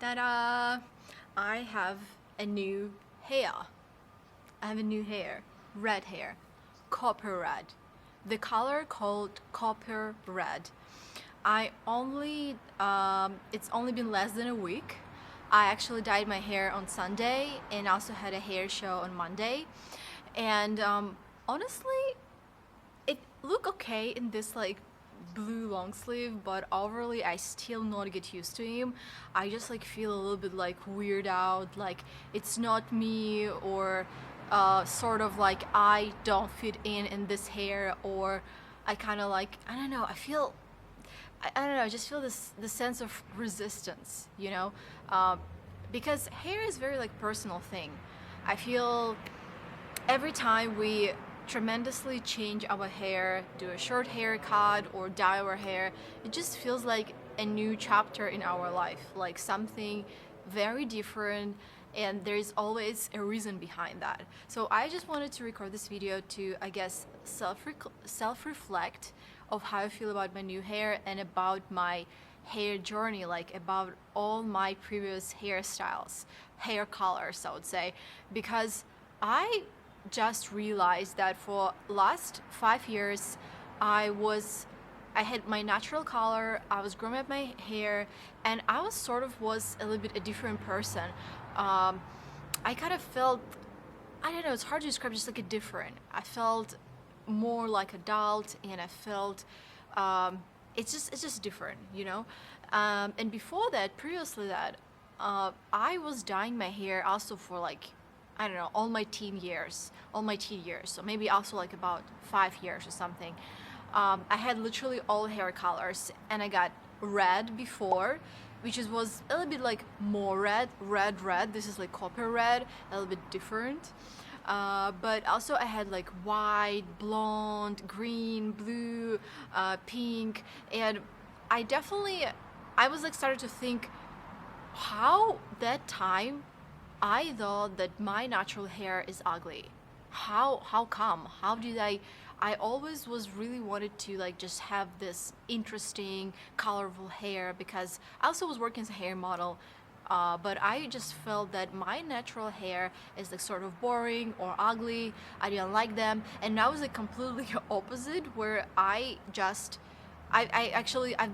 Ta-da! I have a new hair. I have a new hair. Red hair. Copper red. The color called copper red. It's only been less than a week. I actually dyed my hair on Sunday and also had a hair show on Monday. And honestly, it looked okay in this like blue long sleeve, but overly I still not get used to him. I just like feel a little bit like weird out, like it's not me, or sort of like I don't fit in this hair, or I kind of like, I don't know, I don't know, I just feel this sense of resistance, you know, because hair is very like personal thing. I feel every time we tremendously change our hair, do a short haircut or dye our hair, it just feels like a new chapter in our life, like something very different, and there's always a reason behind that. So I just wanted to record this video to, I guess, self-reflect of how I feel about my new hair and about my hair journey, like about all my previous hairstyles, hair colors, I would say, because I just realized that for last 5 years I had my natural color, I was growing up my hair, and I was a little bit a different person. I kind of felt, I don't know, it's hard to describe, just like a different. I felt more like adult, and I felt it's just different, you know. And before that, previously that, I was dyeing my hair also for like, I don't know, all my teen years, so maybe also like about 5 years or something. I had literally all hair colors, and I got red before, which was a little bit like more red. This is like copper red, a little bit different. But also I had like white, blonde, green, blue, pink, and I was like started to think how that time I thought that my natural hair is ugly. How come? How did I always was really wanted to like just have this interesting, colorful hair, because I also was working as a hair model. But I just felt that my natural hair is like sort of boring or ugly. I didn't like them, and now it's like completely opposite, where I've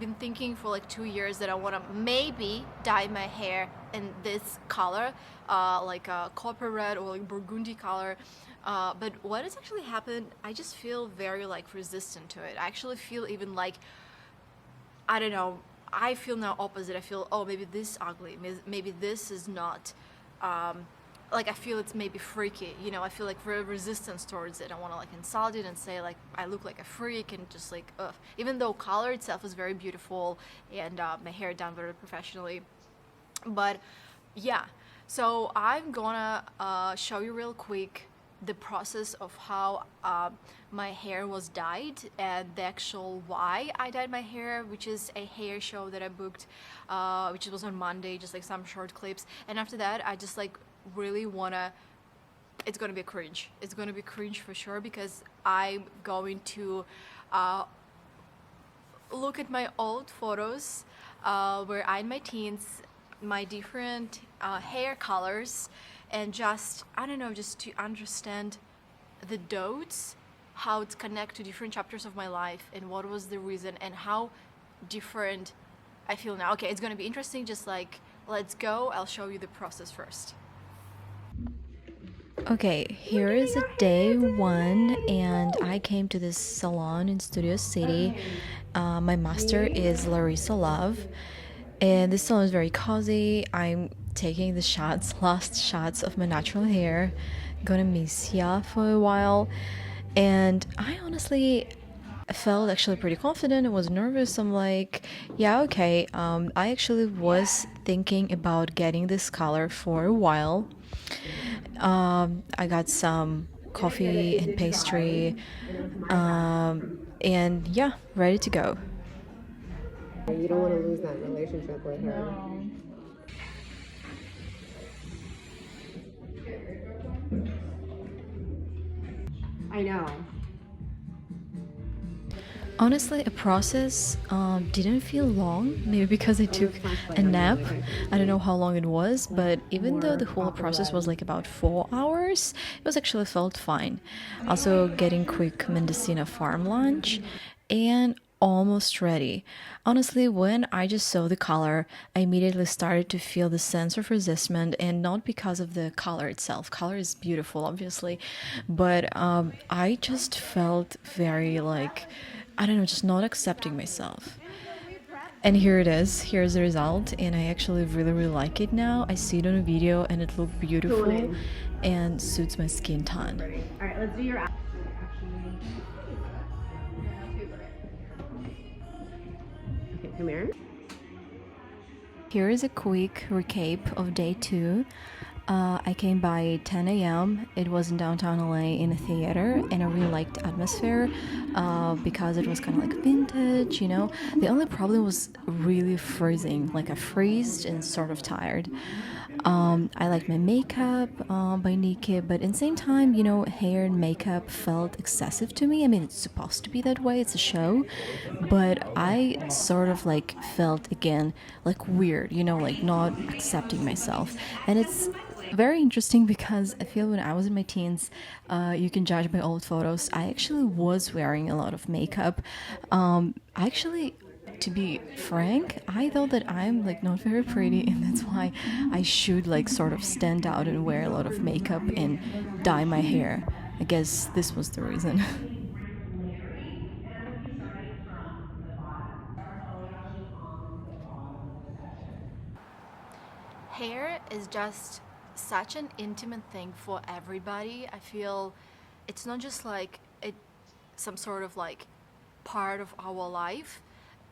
been thinking for like 2 years that I want to maybe dye my hair in this color, like a copper red or like burgundy color. But what has actually happened, I just feel very like resistant to it. I actually feel even like, I don't know, I feel now opposite. I feel, oh, maybe this is ugly, maybe this is not, like I feel it's maybe freaky, you know. I feel like very resistance towards it. I want to like insult it and say like I look like a freak, and just like ugh. Even though color itself is very beautiful, and my hair done very professionally, but yeah. So I'm gonna show you real quick the process of how my hair was dyed, and the actual why I dyed my hair, which is a hair show that I booked, which was on Monday, just like some short clips. And after that, I just like really wanna, it's gonna be cringe. It's gonna be cringe for sure, because I'm going to look at my old photos, where I in my teens, my different hair colors, and just, I don't know, just to understand the dots, how it's connect to different chapters of my life, and what was the reason, and how different I feel now. Okay, it's gonna be interesting. Just like, let's go. I'll show you the process first. Okay, here is a day one, and I came to this salon in Studio City. My master is Larissa Love, and this salon is very cozy. I'm taking the last shots of my natural hair. Gonna miss ya for a while, and I honestly felt actually pretty confident. I was nervous. I'm like, yeah, okay. I actually was thinking about getting this color for a while. I got some coffee and pastry, and yeah, ready to go. You don't want to lose that relationship with her. I know. Honestly, a process didn't feel long, maybe because I took a nap. I don't know how long it was, but even though the whole process was like about 4 hours, it was actually felt fine. Also, getting quick Mendocina farm lunch and almost ready. Honestly, when I just saw the color, I immediately started to feel the sense of resistment, and not because of the color itself. Color is beautiful, obviously, but I just felt very like, I don't know, just not accepting myself. And here it is. Here's the result, and I actually really, really like it now. I see it on a video, and it looked beautiful and suits my skin tone. All right, let's do your. Okay, come here. Here is a quick recap of day 2. I came by 10 a.m. It was in downtown LA in a theater, and I really liked the atmosphere because it was kind of like vintage, you know. The only problem was really freezing, like I freezed and sort of tired. I liked my makeup by Nikki, but in the same time, you know, hair and makeup felt excessive to me. I mean, it's supposed to be that way, it's a show, but I sort of like felt again like weird, you know, like not accepting myself. And it's very interesting because I feel when I was in my teens, you can judge by old photos, I actually was wearing a lot of makeup. I actually, to be frank, I thought that I'm like not very pretty, and that's why I should like sort of stand out and wear a lot of makeup and dye my hair. I guess this was the reason. Hair is just such an intimate thing for everybody. I feel it's not just like it some sort of like part of our life.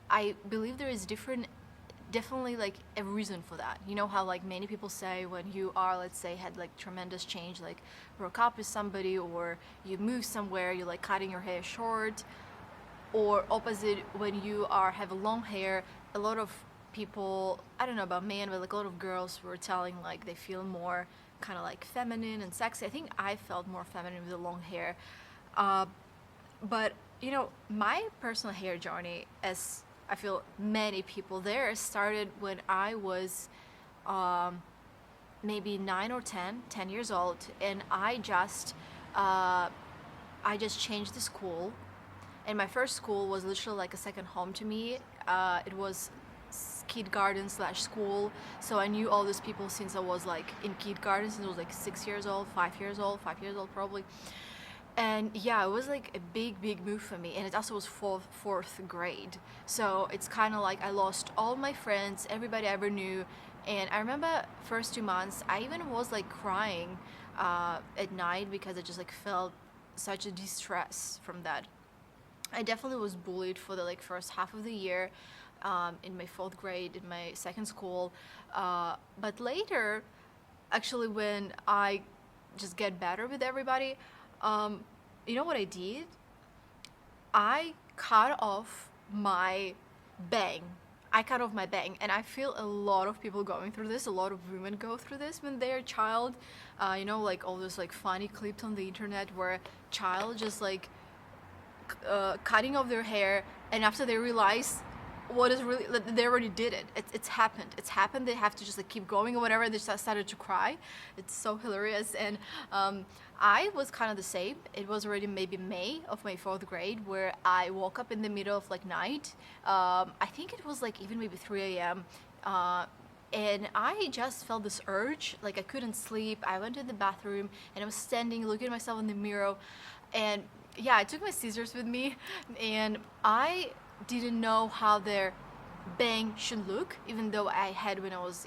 I believe there is definitely like a reason for that. You know how like many people say when you are, let's say, had like tremendous change, like broke up with somebody or you move somewhere, you're like cutting your hair short, or opposite when you are have a long hair. A lot of people, I don't know about men, but like a lot of girls were telling like they feel more kind of like feminine and sexy. I think I felt more feminine with the long hair. uh, but you know, my personal hair journey, as I feel many people there, started when I was um, maybe 9 or 10 years old, and uh, I just changed the school, and my first school was literally like a second home to me. It was kindergarten slash school, so I knew all these people since I was like in kindergarten, since I was like 6 years old, 5 years old, 5 years old probably. And yeah, it was like a big move for me, and it also was fourth grade, so it's kind of like I lost all my friends, everybody I ever knew. And I remember first 2 months I even was like crying at night because I just like felt such a distress from that. I definitely was bullied for the like first half of the year, in my fourth grade in my second school, but later, actually, when I just get better with everybody, um, you know what I did? I cut off my bang. I cut off my bang, and I feel a lot of people going through this. A lot of women go through this when they're a child. You know, like all those like funny clips on the internet where child just like cutting off their hair, and after they realize what is really, like, they already did it. It's happened. It's happened. They have to just like keep going or whatever. They just started to cry. It's so hilarious. And I was kind of the same. It was already maybe May of my fourth grade where I woke up in the middle of like night. I think it was like even maybe 3 a.m. And I just felt this urge, like I couldn't sleep. I went to the bathroom and I was standing looking at myself in the mirror, and yeah, I took my scissors with me, and I didn't know how their bang should look, even though I had when I was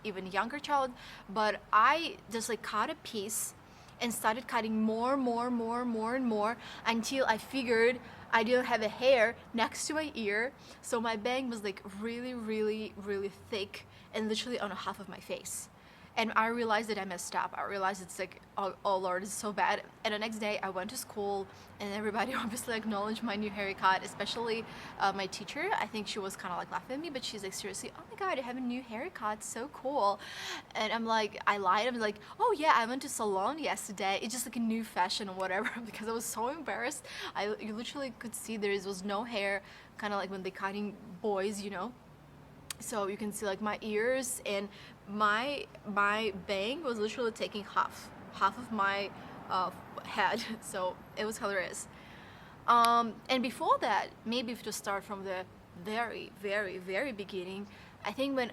even younger child. But I just like cut a piece and started cutting more and more until I figured I didn't have a hair next to my ear, so my bang was like really thick and literally on half of my face. And I realized that I messed up. I realized it's like, oh Lord, it's so bad. And the next day I went to school, and everybody obviously acknowledged my new haircut, especially my teacher. I think she was kind of like laughing at me, but she's like, seriously, oh my God, you have a new haircut, so cool. And I'm like, I lied. I'm like, oh yeah, I went to salon yesterday. It's just like a new fashion or whatever, because I was so embarrassed. You literally could see there was no hair, kind of like when they cutting boys, you know. So you can see like my ears, and my bang was literally taking half of my head. So it was hilarious. And before that, maybe if to start from the very beginning, I think when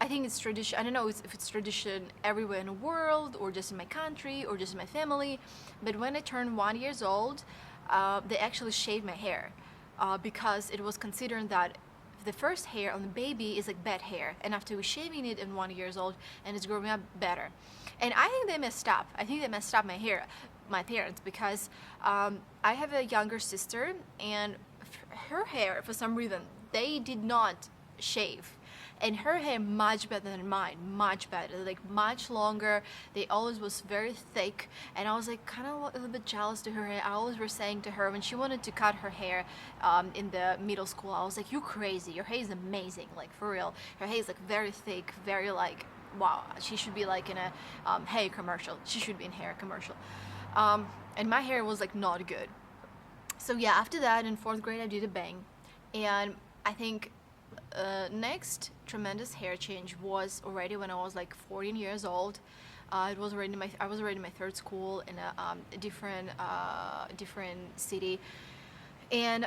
I think it's tradition. I don't know if it's tradition everywhere in the world, or just in my country, or just in my family. But when I turned 1 years old, they actually shaved my hair, because it was considered that the first hair on the baby is like bad hair, and after we shaving it in 1 years old, and it's growing up better. And I think they messed up. I think they messed up my hair, my parents, because I have a younger sister, and her hair, for some reason, they did not shave. And her hair much better than mine, much better, like much longer. They always was very thick, and I was like kind of a little bit jealous to her hair. I always was saying to her when she wanted to cut her hair in the middle school, I was like, "You crazy? Your hair is amazing, like for real. Her hair is like very thick, very like wow. She should be like in a hair commercial. She should be in hair commercial." And my hair was like not good. So yeah, after that in fourth grade I did a bang, and I think next tremendous hair change was already when I was like 14 years old. It was already I was already in my third school in a different city, and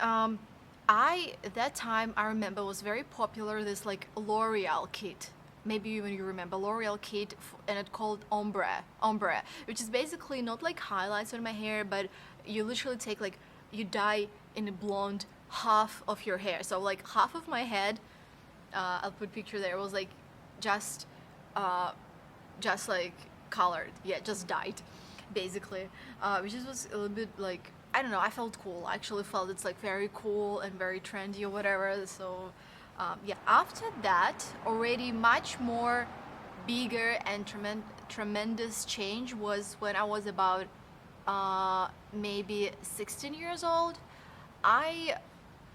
I at that time I remember was very popular this like L'Oreal kit. Maybe even you remember L'Oreal kit, and it called ombre, which is basically not like highlights on my hair, but you literally take like you dye in a blonde half of your hair. So like half of my head, I'll put picture there, was like just uh, just like colored, yeah, just dyed, basically, which was a little bit like I don't know. I felt cool. I actually felt it's like very cool and very trendy or whatever. So yeah, after that, already much more bigger and tremendous change was when I was about maybe 16 years old. I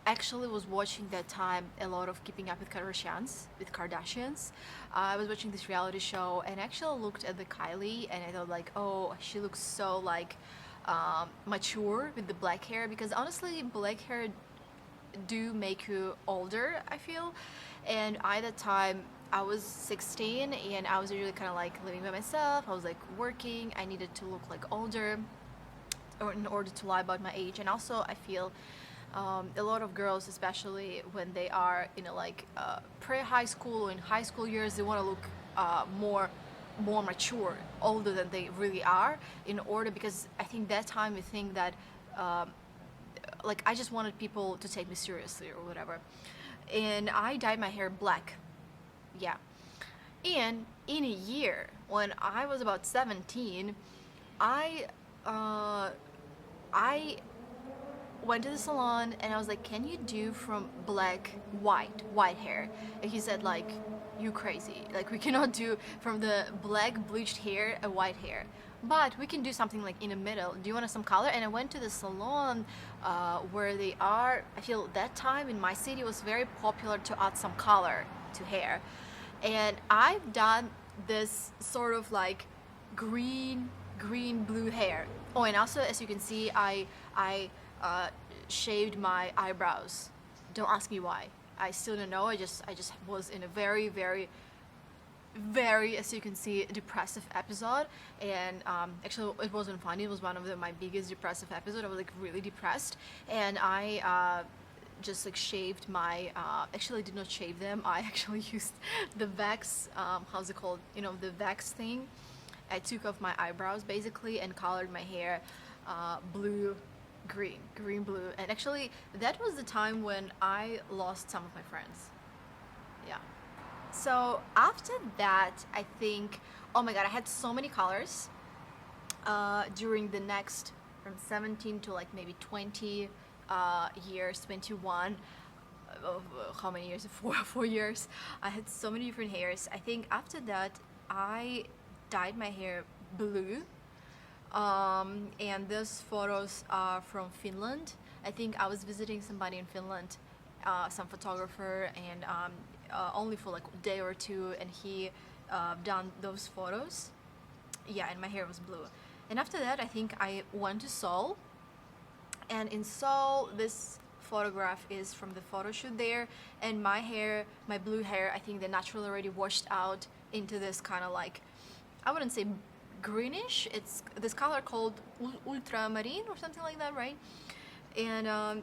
actually was watching that time a lot of Keeping Up with Kardashians. I was watching this reality show, and actually looked at the Kylie, and I thought like, oh, she looks so like mature with the black hair, because honestly, black hair do make you older, I feel. And I at that time I was 16, and I was really kind of like living by myself. I was like working. I needed to look like older, or in order to lie about my age. And also I feel a lot of girls, especially when they are in a like pre-high school or in high school years, they want to look more mature, older than they really are, in order, because I think that time we think that like I just wanted people to take me seriously or whatever. And I dyed my hair black, yeah. And in a year, when I was about 17, I uh, I went to the salon, and I was like, "Can you do from black white hair?" And he said like, "You crazy? Like we cannot do from the black bleached hair a white hair, but we can do something like in the middle. Do you want some color?" And I went to the salon where they are. I feel that time in my city was very popular to add some color to hair, and I've done this sort of like green blue hair. Oh, and also as you can see, I shaved my eyebrows. Don't ask me why. I still don't know. I just was in a very, as you can see, depressive episode. And actually, it wasn't funny. It was one of my biggest depressive episodes. I was like really depressed, and I just like shaved my. Actually, I did not shave them. I actually used the wax. How's it called? You know, the wax thing. I took off my eyebrows basically and colored my hair blue, green, blue. And actually, that was the time when I lost some of my friends. Yeah. So after that, I think, oh my god, I had so many colors during the next from 17 to like maybe 20 years, 21. How many years? 4 years. I had so many different hairs. I think after that, I dyed my hair blue. And those photos are from Finland. I think I was visiting somebody in Finland, some photographer, and only for like a day or two, and he done those photos. Yeah, and my hair was blue. And after that, I think I went to Seoul, and in Seoul, this photograph is from the photo shoot there, and my hair, my blue hair, I think they naturally already washed out into this kind of like, I wouldn't say greenish, it's this color called ultramarine or something like that, right? And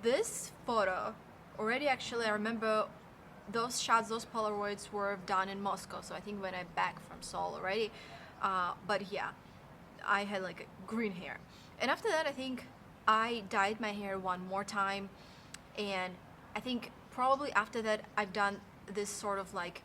this photo already, actually, I remember those shots, those Polaroids were done in Moscow, so I think when I back from Seoul already. But yeah, I had like a green hair. And after that, I think I dyed my hair one more time, and I think probably after that I've done this sort of like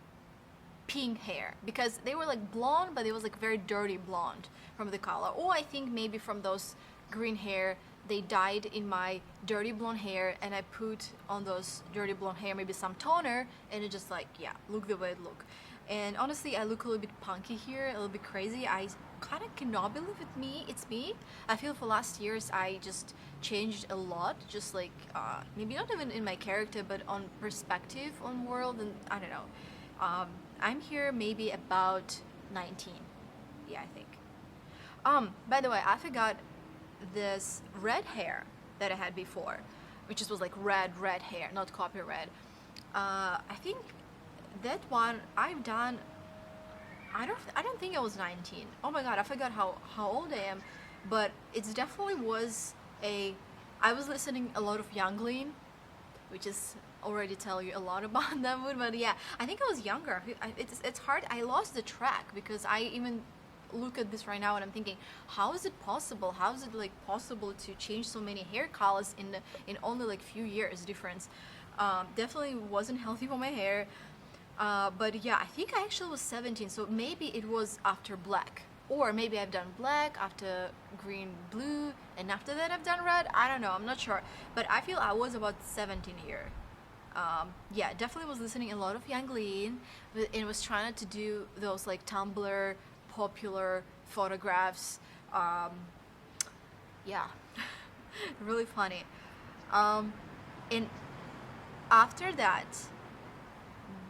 pink hair, because they were like blonde, but it was like very dirty blonde from the color. Or I think maybe from those green hair they dyed in my dirty blonde hair, and I put on those dirty blonde hair maybe some toner, and it just like, yeah, look the way it look. And honestly, I look a little bit punky here, a little bit crazy. I kind of cannot believe it's me. I feel for last years I just changed a lot, just like maybe not even in my character, but on perspective on world, and I don't know. I'm here maybe about 19. Yeah, I think. By the way, I forgot this red hair that I had before, which just was like red hair, not copy red. I think that one I've done. I don't think I was 19. Oh my god, I forgot how old I am, but it definitely was a. I was listening a lot of Young Lean, which is already tell you a lot about that mood. But yeah, I think I was younger. It's hard. I lost the track because I even look at this right now and I'm thinking, how is it possible? How is it like possible to change so many hair colors in only like few years difference? Definitely wasn't healthy for my hair. But yeah, I think I actually was 17, so maybe it was after black. Or maybe I've done black, after green, blue, and after that I've done red. I don't know, I'm not sure. But I feel I was about 17 here. Yeah, definitely was listening a lot of Yang Lean, and was trying to do those like Tumblr popular photographs. Yeah, really funny. And after that,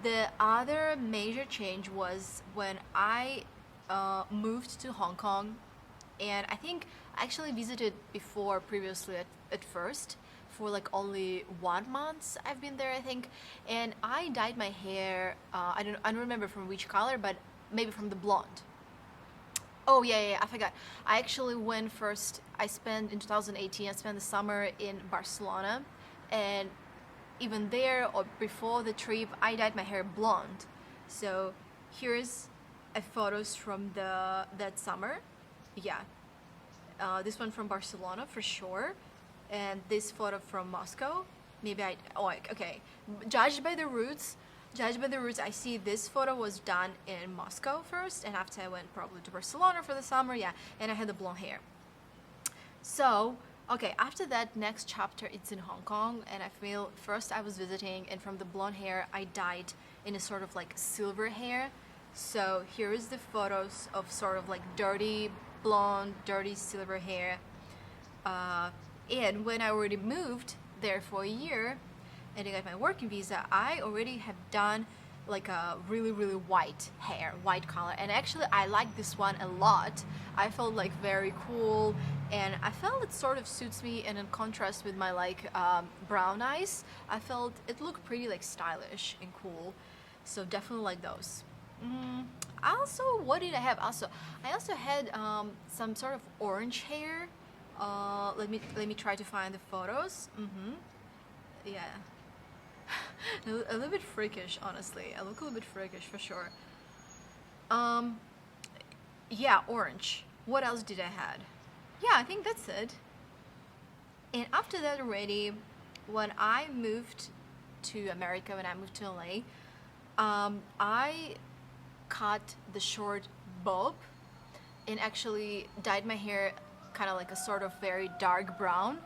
the other major change was when I moved to Hong Kong, and I think I actually visited before previously at first for like only 1 month. I've been there, I think, and I dyed my hair. I don't remember from which color, but maybe from the blonde. Oh yeah, I forgot. I actually went first. I spent in 2018. I spent the summer in Barcelona, and even there or before the trip, I dyed my hair blonde. So here's a photos from that summer. Yeah, this one from Barcelona for sure, and this photo from Moscow. Maybe I. Oh, okay. Judged by the roots. Judged by the roots, I see this photo was done in Moscow first, and after I went probably to Barcelona for the summer, yeah, and I had the blonde hair. So, okay, after that next chapter, it's in Hong Kong, and I feel first I was visiting, and from the blonde hair, I dyed in a sort of like silver hair. So here is the photos of sort of like dirty blonde, dirty silver hair. And when I already moved there for a year, and I got my working visa, I already have done like a really white hair, white color, and actually I like this one a lot. I felt like very cool, and I felt it sort of suits me, and in contrast with my like brown eyes, I felt it looked pretty like stylish and cool. So definitely like those. Also, what did I have? I also had some sort of orange hair. Let me try to find the photos. Yeah. A little bit freakish, honestly. I look a little bit freakish for sure. Yeah, orange. What else did I had? Yeah, I think that's it. And after that already, when I moved to America, when I moved to LA, I cut the short bob and actually dyed my hair kind of like a sort of very dark brown.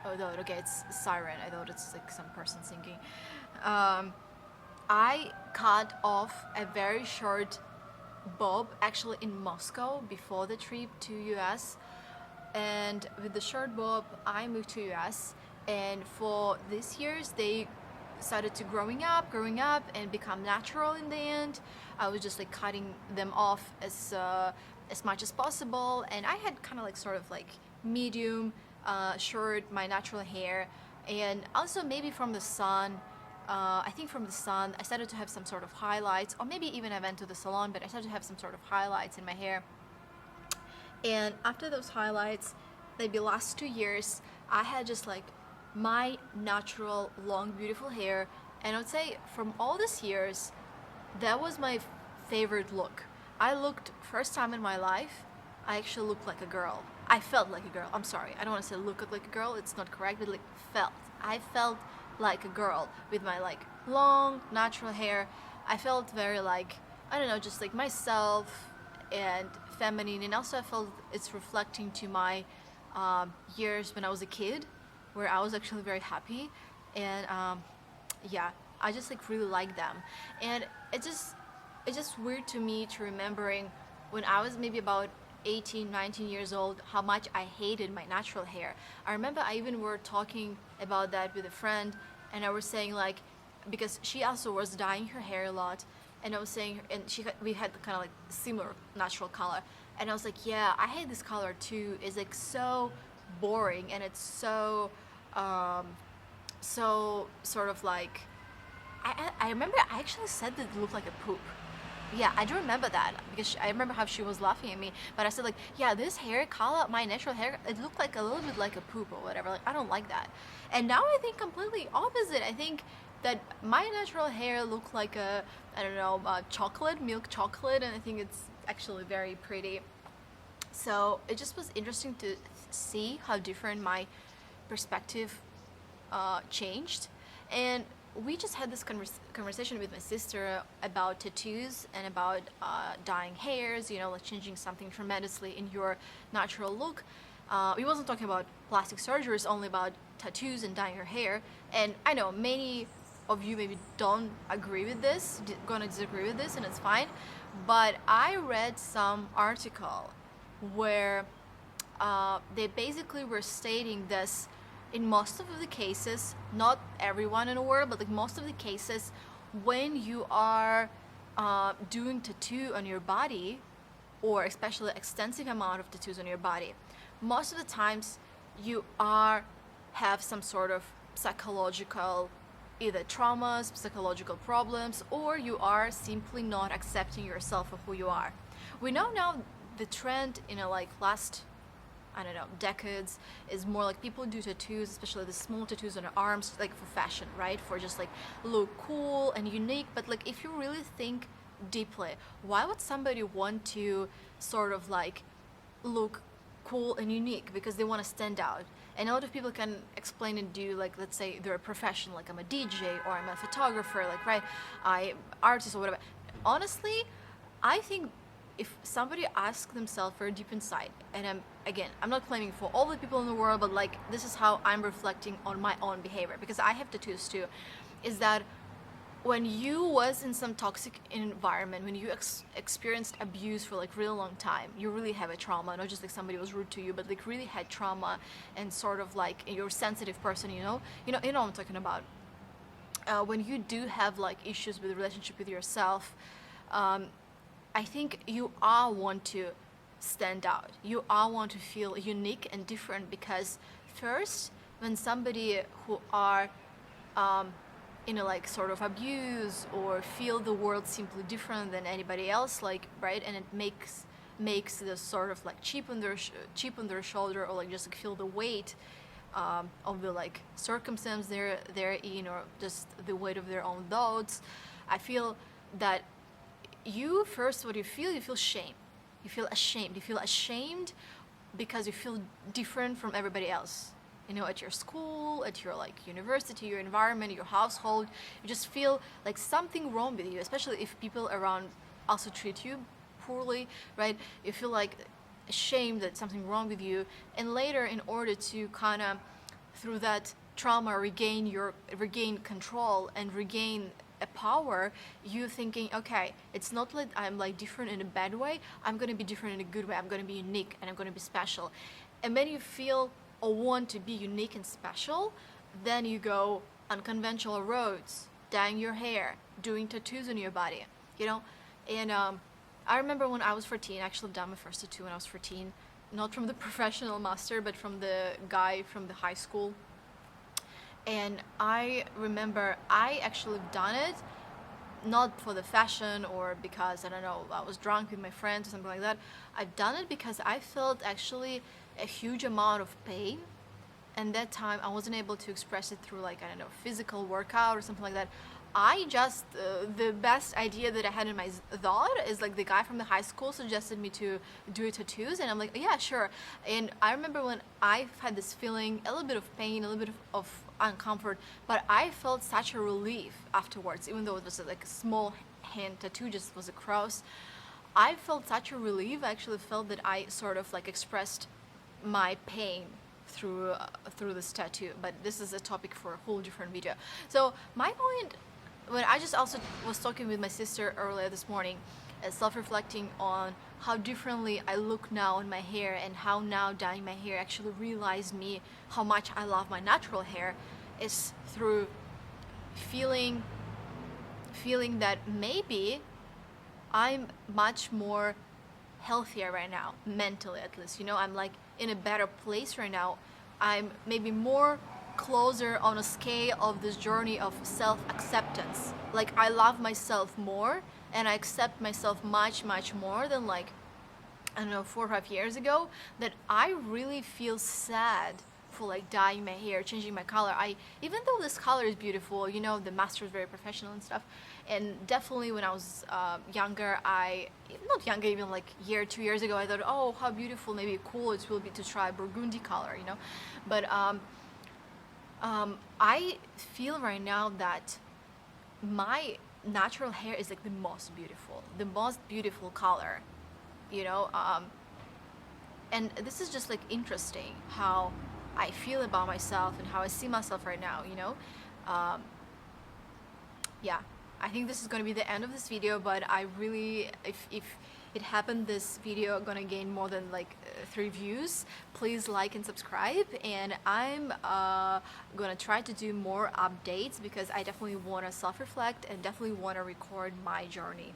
Oh, no, okay, it's siren. I thought it's like some person singing. I cut off a very short bob actually in Moscow before the trip to US, and with the short bob I moved to US, and for these years they started to growing up and become natural in the end. I was just like cutting them off as much as possible, and I had kind of like sort of like medium short my natural hair, and also maybe from the sun. I think from the sun, I started to have some sort of highlights, or maybe even I went to the salon, but I started to have some sort of highlights in my hair. And after those highlights, maybe last 2 years, I had just like my natural, long, beautiful hair. And I would say from all these years, that was my favorite look. I looked, first time in my life, I actually looked like a girl. I felt like a girl. I'm sorry, I don't want to say look like a girl, it's not correct, but like felt. I felt like a girl with my like long, natural hair. I felt very like, I don't know, just like myself and feminine, and also I felt it's reflecting to my years when I was a kid, where I was actually very happy, and yeah, I just like really like them, and it's just weird to me to remembering when I was maybe about 18, 19 years old, how much I hated my natural hair. I remember I even were talking about that with a friend, and I was saying like, because she also was dyeing her hair a lot, and I was saying, and we had kind of like similar natural color, and I was like, yeah, I hate this color too. It's like so boring, and it's so, um, so sort of like, I remember I actually said that it looked like a poop. Yeah, I do remember that because I remember how she was laughing at me. But I said like, yeah, this hair color, my natural hair, it looked like a little bit like a poop or whatever. Like I don't like that. And now I think completely opposite. I think that my natural hair looked like a, I don't know, chocolate, milk chocolate, and I think it's actually very pretty. So it just was interesting to see how different my perspective changed. And we just had this conversation with my sister about tattoos and about dyeing hairs, you know, like changing something tremendously in your natural look. We wasn't talking about plastic surgery, it's only about tattoos and dyeing your hair. And I know many of you maybe don't agree with this, gonna disagree with this, and it's fine. But I read some article where they basically were stating this in most of the cases, not everyone in the world, but like most of the cases, when you are doing tattoo on your body, or especially extensive amount of tattoos on your body, most of the times you are have some sort of psychological either traumas, psychological problems, or you are simply not accepting yourself for who you are. We know now the trend in a like last, I don't know, decades is more like people do tattoos, especially the small tattoos on their arms, like for fashion, right? For just like look cool and unique. But like if you really think deeply, why would somebody want to sort of like look cool and unique? Because they want to stand out. And a lot of people can explain and do like, let's say they're a professional, like I'm a DJ or I'm a photographer, like right, I artist or whatever. Honestly, I think if somebody asks themselves very deep inside, and I'm not claiming for all the people in the world, but like this is how I'm reflecting on my own behavior, because I have tattoos too, is that when you was in some toxic environment, when you experienced abuse for like really long time, you really have a trauma, not just like somebody was rude to you, but like really had trauma, and sort of like you're a sensitive person, you know what I'm talking about. When you do have like issues with the relationship with yourself, um, I think you all want to stand out. You all want to feel unique and different, because first, when somebody who are like sort of abuse or feel the world simply different than anybody else, like right, and it makes the sort of like chip on their shoulder, or like just like feel the weight of the like circumstance they're in, or just the weight of their own thoughts. I feel that what you feel shame. You feel ashamed. You feel ashamed because you feel different from everybody else. At your school, at your like university, your environment, your household, you just feel like something wrong with you, especially if people around also treat you poorly, right? You feel like ashamed that something wrong with you, and later, in order to kind of through that trauma regain control and regain a power, you thinking, okay, it's not like I'm like different in a bad way. I'm gonna be different in a good way. I'm gonna be unique and I'm gonna be special. And when you feel or want to be unique and special, then you go unconventional roads, dyeing your hair, doing tattoos on your body, you know? And I remember when I was 14, I actually done my first tattoo when I was 14, not from the professional master, but from the guy from the high school. And I remember I actually done it not for the fashion or because I don't know I was drunk with my friends or something like that. I've done it because I felt actually a huge amount of pain, and that time I wasn't able to express it through like I don't know physical workout or something like that. I just the best idea that I had in my thought is like the guy from the high school suggested me to do tattoos, and I'm like yeah sure. And I remember when I had this feeling, a little bit of pain, a little bit of uncomfort, but I felt such a relief afterwards, even though it was like a small hand tattoo, just was a cross. I felt such a relief. I actually felt that I sort of like expressed my pain through this tattoo, but this is a topic for a whole different video. So my point, when I just also was talking with my sister earlier this morning, self-reflecting on how differently I look now in my hair and how now dyeing my hair actually realized me how much I love my natural hair, is through feeling that maybe I'm much more healthier right now, mentally at least. You know, I'm like in a better place right now. I'm maybe more closer on a scale of this journey of self-acceptance. Like I love myself more and I accept myself much, much more than like, I don't know, 4 or 5 years ago, that I really feel sad for like dyeing my hair, changing my color. Even though this color is beautiful, you know, the master is very professional and stuff. And definitely when I was younger, not younger, even like year, 2 years ago, I thought, oh, how beautiful, maybe cool it will be to try burgundy color, you know. But I feel right now that my natural hair is like the most beautiful color, you know. And this is just like interesting how I feel about myself and how I see myself right now, you know. Yeah, I think this is going to be the end of this video, but I really, if it happened, this video gonna gain more than like 3 views, please like and subscribe. And I'm gonna try to do more updates because I definitely want to self-reflect and definitely want to record my journey.